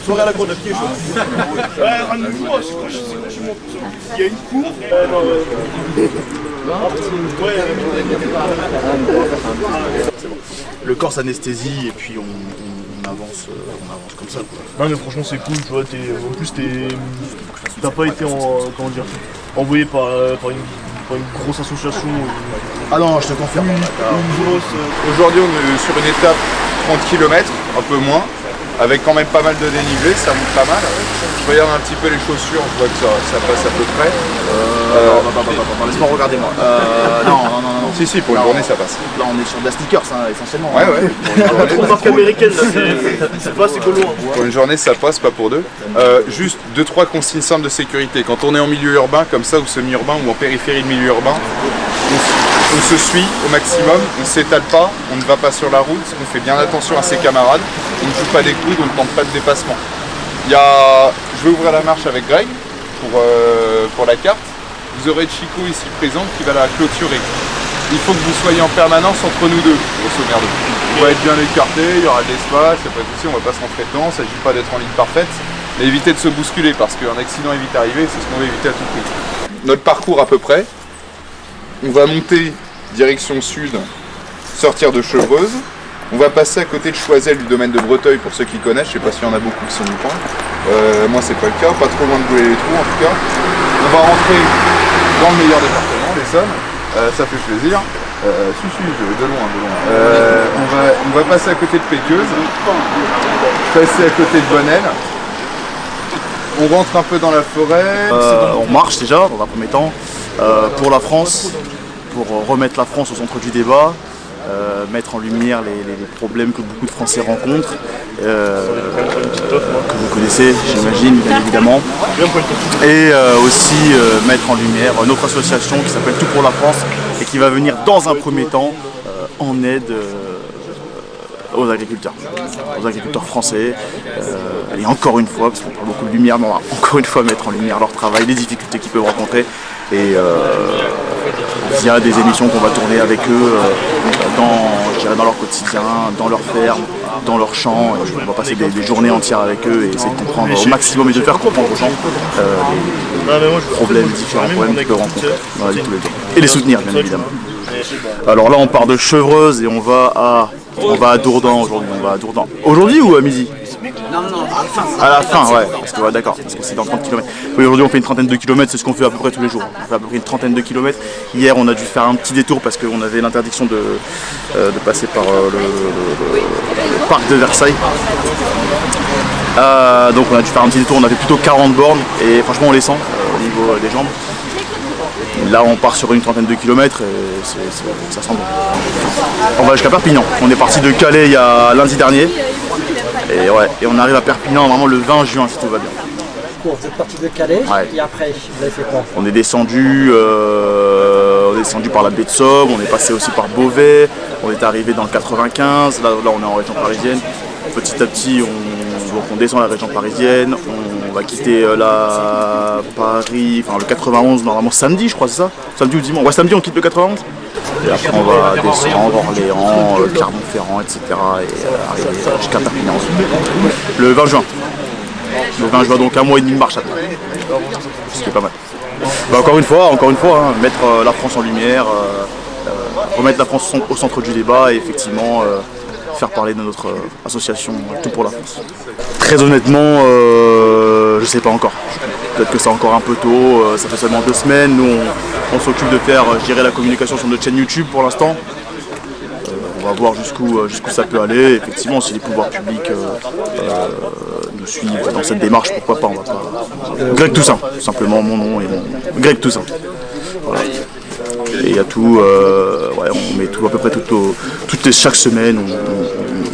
Soirée à la Grenade qui est chaud. Moi, c'est quand je monte. Il y a une cour. Le corps s'anesthésie et puis on avance comme ça, quoi. Non mais franchement c'est cool, tu vois, en plus t'as pas été envoyé par une grosse association. Ah non, je te confirme. Aujourd'hui on est sur une étape 30 km, un peu moins, avec quand même pas mal de dénivelé, ça monte pas mal. Je regarde un petit peu les chaussures, je vois que ça passe à peu près. Non, laisse-moi regarder moi. Non. Si, pour une journée ça passe. Là on est sur de la sneakers essentiellement. Ouais. Trop marque américaine là, c'est pas assez colo. Pour une journée ça passe, pas pour deux. Juste 2-3 consignes simples de sécurité. Quand on est en milieu urbain comme ça, ou semi-urbain, ou en périphérie de milieu urbain, on se suit au maximum, on ne s'étale pas, on ne va pas sur la route, on fait bien attention à ses camarades, on ne joue pas des coudes, on ne tente pas de dépassement. Je vais ouvrir la marche avec Greg pour la carte. Vous aurez Chico ici présent qui va la clôturer. Il faut que vous soyez en permanence entre nous deux, grosso merdo. On va être bien écartés, il y aura de l'espace, il n'y a pas de souci, on ne va pas se rentrer dedans, il ne s'agit pas d'être en ligne parfaite, mais éviter de se bousculer parce qu'un accident est vite arrivé, c'est ce qu'on veut éviter à tout prix. Notre parcours à peu près, on va monter direction sud, sortir de Chevreuse, on va passer à côté de Choiseul du domaine de Breteuil pour ceux qui connaissent, je ne sais pas s'il y en a beaucoup qui sont du coin. Moi c'est pas le cas, pas trop loin de Boulet-les-Trous en tout cas. On va rentrer dans le meilleur département, l'Essonne. Ça fait plaisir. De loin. On va passer à côté de Péqueuse, passer à côté de Bonnel. On rentre un peu dans la forêt. On marche déjà dans un premier temps pour la France, pour remettre la France au centre du débat, mettre en lumière les problèmes que beaucoup de Français rencontrent, que vous connaissez, j'imagine, bien évidemment. Et aussi mettre en lumière notre association qui s'appelle Tout pour la France et qui va venir dans un premier temps en aide aux agriculteurs français. Et encore une fois, parce qu'on parle beaucoup de lumière, mais on va encore une fois mettre en lumière leur travail, les difficultés qu'ils peuvent rencontrer. Et via des émissions qu'on va tourner avec eux dans leur quotidien, dans leur ferme, dans leur champ. On va passer des journées entières avec eux et essayer de comprendre au maximum et de faire comprendre aux gens les différents problèmes qu'ils peuvent rencontrer dans la vie de tous les jours. Et les soutenir, bien évidemment. Alors là, on part de Chevreuse et on va à Dourdan aujourd'hui. Aujourd'hui ou à midi? Non, à la fin, ouais. Parce que, ouais, d'accord, parce que c'est dans 30 km. Oui, aujourd'hui, on fait une trentaine de kilomètres, c'est ce qu'on fait à peu près tous les jours. On fait à peu près une trentaine de kilomètres. Hier, on a dû faire un petit détour parce qu'on avait l'interdiction de passer par le parc de Versailles. Donc, on a dû faire un petit détour. On a fait plutôt 40 bornes et franchement, on les sent au niveau des jambes. Là, on part sur une trentaine de kilomètres et ça sent bon. On va jusqu'à Perpignan. On est parti de Calais il y a lundi dernier. Et on arrive à Perpignan vraiment le 20 juin si tout va bien. Vous êtes parti de Calais et après, vous avez fait quoi? On est descendu par la baie de Somme, on est passé aussi par Beauvais, on est arrivé dans le 95, là on est en région parisienne. Petit à petit, on descend la région parisienne, on va quitter Paris, enfin le 91 normalement samedi je crois, c'est ça? Samedi ou dimanche? Ouais, samedi on quitte le 91. Et après on va descendre Orléans, Clermont-Ferrand, etc. et arriver jusqu'à Perpignan. Le 20 juin. Le 20 juin, donc un mois et demi de marche après. Ce qui est pas mal. Bah, encore une fois, mettre la France en lumière, remettre la France au centre du débat et effectivement faire parler de notre association Tout pour la France. Très honnêtement, je sais pas encore. Peut-être que c'est encore un peu tôt, ça fait seulement 2 semaines. Nous, on s'occupe de faire, je dirais, la communication sur notre chaîne YouTube pour l'instant. On va voir jusqu'où ça peut aller. Effectivement, si les pouvoirs publics nous suivent dans cette démarche, pourquoi pas, on va pas. Greg Toussaint, tout simplement, mon nom et Greg Toussaint. Voilà. Et il y a tout, on met tout à peu près chaque semaine,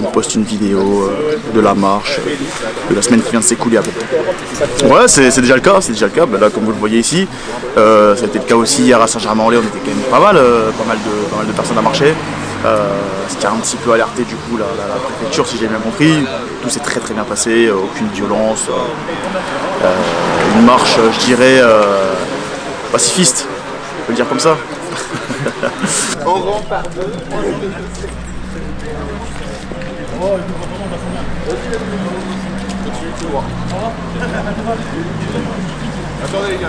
on poste une vidéo de la marche, de la semaine qui vient de s'écouler à peu près. Ouais, c'est déjà le cas, Bah, là, comme vous le voyez ici, ça a été le cas aussi hier à Saint-Germain-en-Laye, on était quand même pas mal de personnes à marcher. Ce qui a un petit peu alerté du coup la préfecture, si j'ai bien compris. Tout s'est très très bien passé, aucune violence. Une marche, je dirais, pacifiste, on peut le dire comme ça. Attendez les gars,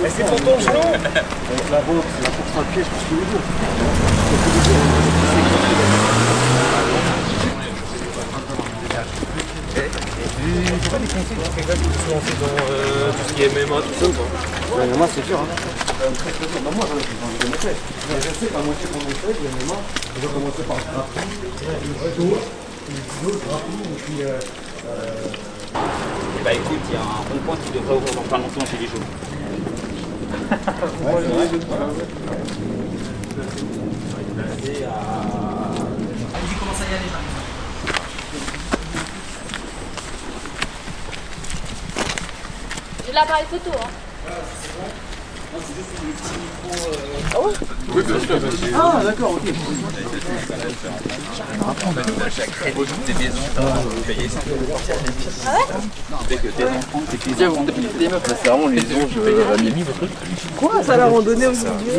C'est pour ton genou. La boxe, la course à pied, je pense que les deux. C'est pas des conseils pour quelqu'un qui se lance dans tout ce qui est MMA, tout ça ou pas? Le MMA, c'est dur. Moi, j'en ai fait. Je sais qu'à moitié qu'on a fait, le MMA, je vais commencer par le grappling, le judo, le grappling, et puis... Bah écoute, il y a un bon point qui devrait ouvrir dans pas longtemps chez les jours. J'ai l'appareil photo, hein. oui, bien sûr, vas-y. Ah, d'accord, ok. C'est vraiment les anges à Mimi, votre truc. Quoi, ça la randonnée aujourd'hui?